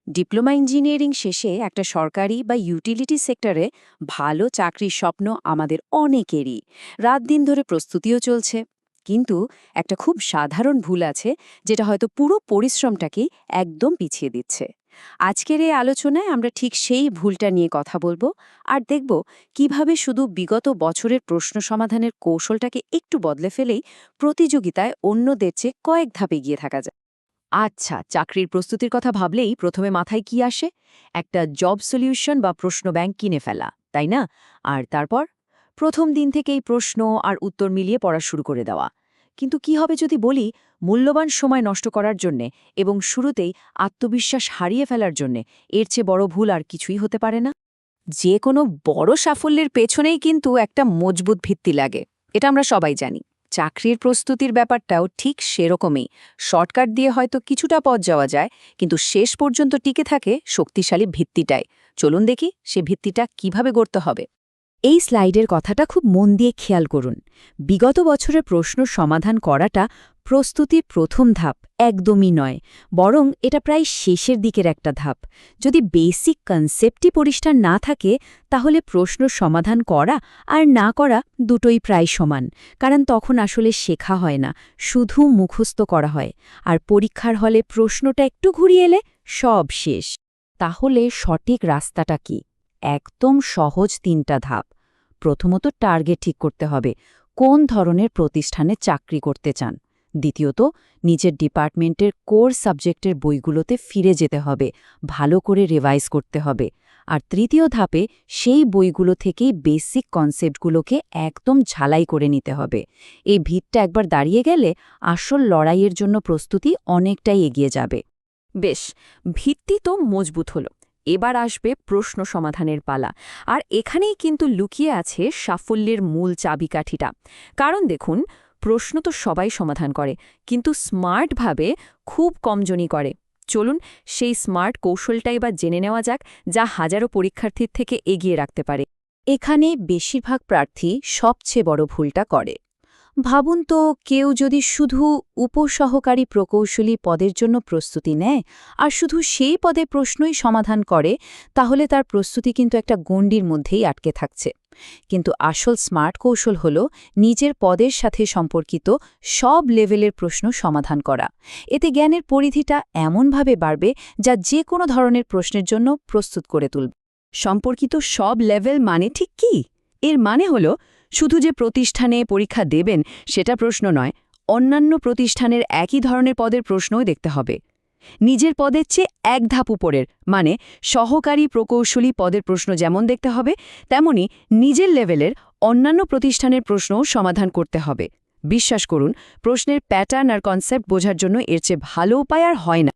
Diploma engineering শেষে একটা সরকারি বা ইউটিলিটি সেক্টরে ভালো চাকরির স্বপ্ন আমাদের অনেকেরই। রাত দিন ধরে প্রস্তুতিও চলছে। কিন্তু একটা খুব সাধারণ ভুল আছে, যেটা হয়তো পুরো পরিশ্রমটাকেই একদম পিছিয়ে দিচ্ছে। আজকের এই আলোচনায় আমরা ঠিক সেই ভুলটা নিয়ে কথা বলবো, আর দেখব কিভাবে শুধু বিগত বছরের প্রশ্ন সমাধানের কৌশলটাকে একটু বদলে ফেলেই প্রতিযোগিতায় অন্যদের চেয়ে কয়েক ধাপ এগিয়ে থাকা যায়। আচ্ছা, চাকরির প্রস্তুতির কথা ভাবলেই প্রথমে মাথায় কি আসে? একটা জব সলিউশন বা প্রশ্ন ব্যাংক কিনে ফেলা, তাই না? আর তারপর প্রথম দিন থেকেই প্রশ্ন আর উত্তর মিলিয়ে পড়া শুরু করে দেওয়া। কিন্তু কি হবে যদি বলি মূল্যবান সময় নষ্ট করার জন্যে এবং শুরুতেই আত্মবিশ্বাস হারিয়ে ফেলার জন্যে এর চেয়ে বড় ভুল আর কিছুই হতে পারে না? যে কোনো বড় সাফল্যের পেছনেই কিন্তু একটা মজবুত ভিত্তি লাগে, এটা আমরা সবাই জানি। চাকরির প্রস্তুতির ব্যাপারটাও ঠিক সেরকমই। শর্টকাট দিয়ে হয়তো কিছুটা পথ যাওয়া যায়, কিন্তু শেষ পর্যন্ত টিকে থাকে শক্তিশালী ভিত্তিটাই। চলুন দেখি সে ভিত্তিটা কিভাবে গড়তে হবে। এই স্লাইডের কথাটা খুব মন দিয়ে খেয়াল করুন। বিগত বছরের প্রশ্ন সমাধান করাটা প্রস্তুতির প্রথম ধাপ একদমই নয়, বরং এটা প্রায় শেষের দিকের একটা ধাপ। যদি বেসিক কনসেপ্টই পরিষ্কার না থাকে, তাহলে প্রশ্ন সমাধান করা আর না করা দুটোই প্রায় সমান। কারণ তখন আসলে শেখা হয় না, শুধু মুখস্থ করা হয়। আর পরীক্ষার হলে প্রশ্নটা একটু ঘুরিয়ে এলে সব শেষ। তাহলে সঠিক রাস্তাটা কি? একদম সহজ তিনটা ধাপ। প্রথমত টার্গেট ঠিক করতে হবে, কোন ধরনের প্রতিষ্ঠানে চাকরি করতে চান। দ্বিতীয়ত নিজের ডিপার্টমেন্টের কোর সাবজেক্টের বইগুলোতে ফিরে যেতে হবে, ভালো করে রিভাইজ করতে হবে। আর তৃতীয় ধাপে সেই বইগুলো থেকেই বেসিক কনসেপ্টগুলোকে একদম ঝালাই করে নিতে হবে। এই ভিতটা একবার দাঁড়িয়ে গেলে আসল লড়াইয়ের জন্য প্রস্তুতি অনেকটাই এগিয়ে যাবে। বেশ, ভিত্তি তো মজবুত হলো। এবার আসবে প্রশ্ন সমাধানের পালা। আর এখানেই কিন্তু লুকিয়ে আছে সাফল্যের মূল চাবিকাঠিটা। কারণ দেখুন, প্রশ্ন তো সবাই সমাধান করে, কিন্তু স্মার্টভাবে খুব কমজনই করে। চলুন সেই স্মার্ট কৌশলটাই বা জেনে নেওয়া যাক, যা হাজারো পরীক্ষার্থীর থেকে এগিয়ে রাখতে পারে। এখানে বেশিরভাগ প্রার্থী সবচেয়ে বড় ভুলটা করে। ভাবুন তো, কেউ যদি শুধু উপসহকারী প্রকৌশলী পদের জন্য প্রস্তুতি নেয় আর শুধু সেই পদে প্রশ্নই সমাধান করে, তাহলে তার প্রস্তুতি কিন্তু একটা গণ্ডির মধ্যেই আটকে থাকছে। কিন্তু আসল স্মার্ট কৌশল হল নিজের পদের সাথে সম্পর্কিত সব লেভেলের প্রশ্ন সমাধান করা। এতে জ্ঞানের পরিধিটা এমনভাবে বাড়বে যা যে কোনো ধরনের প্রশ্নের জন্য প্রস্তুত করে তুলবে। সম্পর্কিত সব লেভেল মানে ঠিক কি? এর মানে হলো শুধু যে প্রতিষ্ঠানে পরীক্ষা দেবেন সেটা প্রশ্ন নয়, অন্যান্য প্রতিষ্ঠানের একই ধরনের পদের প্রশ্নও দেখতে হবে। নিজের পদের চেয়ে এক ধাপ উপরের, মানে সহকারী প্রকৌশলী পদের প্রশ্ন যেমন দেখতে হবে, তেমনি নিজের লেভেলের অন্যান্য প্রতিষ্ঠানের প্রশ্নও সমাধান করতে হবে। বিশ্বাস করুন, প্রশ্নের প্যাটার্ন আর কনসেপ্ট বোঝার জন্য এর চেয়ে ভালো উপায় আর হয় না।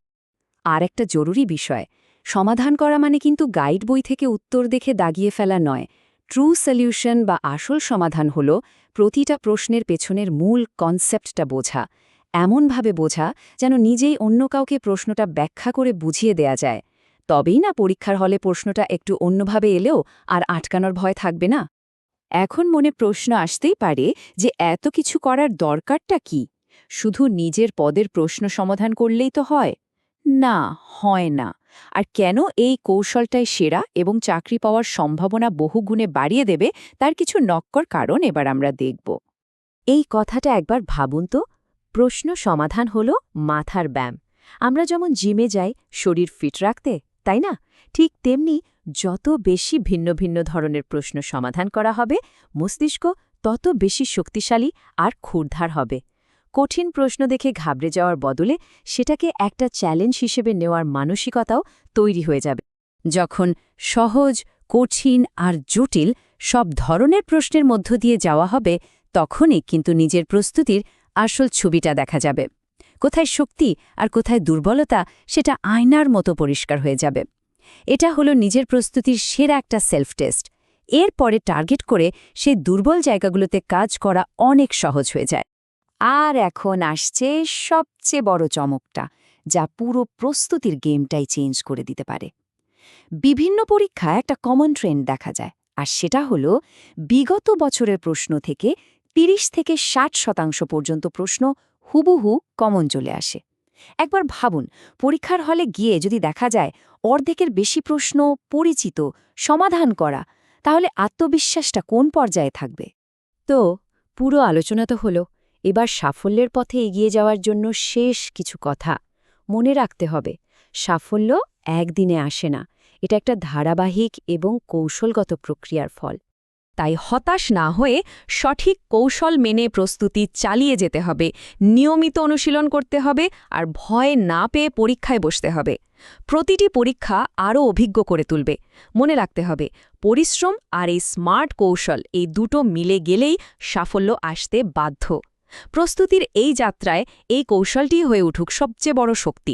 আর একটা জরুরি বিষয়, সমাধান করা মানে কিন্তু গাইড বই থেকে উত্তর দেখে দাগিয়ে ফেলা নয়। ট্রু সলিউশন বা আসল সমাধান হল প্রতিটা প্রশ্নের পেছনের মূল কনসেপ্টটা বোঝা, এমনভাবে বোঝা যেন নিজেই অন্য কাউকে প্রশ্নটা ব্যাখ্যা করে বুঝিয়ে দেয়া যায়। তবেই না পরীক্ষার হলে প্রশ্নটা একটু অন্যভাবে এলেও আর আটকানোর ভয় থাকবে না। এখন মনে প্রশ্ন আসতেই পারে যে এত কিছু করার দরকারটা কি? শুধু নিজের পদের প্রশ্ন সমাধান করলেই তো হয়? না, হয় না। আর কেন এই কৌশলটাই সেরা এবং চাকরি পাওয়ার সম্ভাবনা বহুগুণে বাড়িয়ে দেবে, তার কিছু নক্কর কারণ এবার আমরা দেখব। এই কথাটা একবার ভাবুন তো। প্রশ্ন সমাধান হল মাথার ব্যায়াম। আমরা যেমন জিমে যাই শরীর ফিট রাখতে, তাই না? ঠিক তেমনি যত বেশি ভিন্ন ভিন্ন ধরনের প্রশ্ন সমাধান করা হবে, মস্তিষ্ক তত বেশি শক্তিশালী আর ক্ষুরধার হবে। কঠিন প্রশ্ন দেখে ঘাবড়ে যাওয়ার বদলে সেটাকে একটা চ্যালেঞ্জ হিসেবে নেওয়ার মানসিকতাও তৈরি হয়ে যাবে। যখন সহজ, কঠিন আর জটিল সব ধরনের প্রশ্নের মধ্য দিয়ে যাওয়া হবে, তখনই কিন্তু নিজের প্রস্তুতির আসল ছবিটা দেখা যাবে। কোথায় শক্তি আর কোথায় দুর্বলতা, সেটা আয়নার মতো পরিষ্কার হয়ে যাবে। এটা হলো নিজের প্রস্তুতির সেরা একটা সেলফ টেস্ট। এরপরে টার্গেট করে সেই দুর্বল জায়গাগুলোতে কাজ করা অনেক সহজ হয়ে যায়। আর এখন আসছে সবচেয়ে বড় চমকটা, যা পুরো প্রস্তুতির গেমটাই চেঞ্জ করে দিতে পারে। বিভিন্ন পরীক্ষায় একটা কমন ট্রেন্ড দেখা যায়, আর সেটা হলো বিগত বছরের প্রশ্ন থেকে ৩০ থেকে ৬০% পর্যন্ত প্রশ্ন হুবহু কমন চলে আসে। একবার ভাবুন, পরীক্ষার হলে গিয়ে যদি দেখা যায় অর্ধেকের বেশি প্রশ্ন পরিচিত, সমাধান করা, তাহলে আত্মবিশ্বাসটা কোন পর্যায়ে থাকবে? তো পুরো আলোচনা তো হলো, এবার সাফল্যের পথে এগিয়ে যাওয়ার জন্য শেষ কিছু কথা মনে রাখতে হবে। সাফল্য একদিনে আসে না, এটা একটা ধারাবাহিক এবং কৌশলগত প্রক্রিয়ার ফল। তাই হতাশ না হয়ে সঠিক কৌশল মেনে প্রস্তুতি চালিয়ে যেতে হবে, নিয়মিত অনুশীলন করতে হবে আর ভয় না পেয়ে পরীক্ষায় বসতে হবে। প্রতিটি পরীক্ষা আরও অভিজ্ঞ করে তুলবে। মনে রাখতে হবে, পরিশ্রম আর এই স্মার্ট কৌশল এই দুটো মিলে গেলেই সাফল্য আসতে বাধ্য। প্রস্তুতির এই যাত্রায় এই কৌশলটিই হয়ে উঠুক সবচেয়ে বড় শক্তি।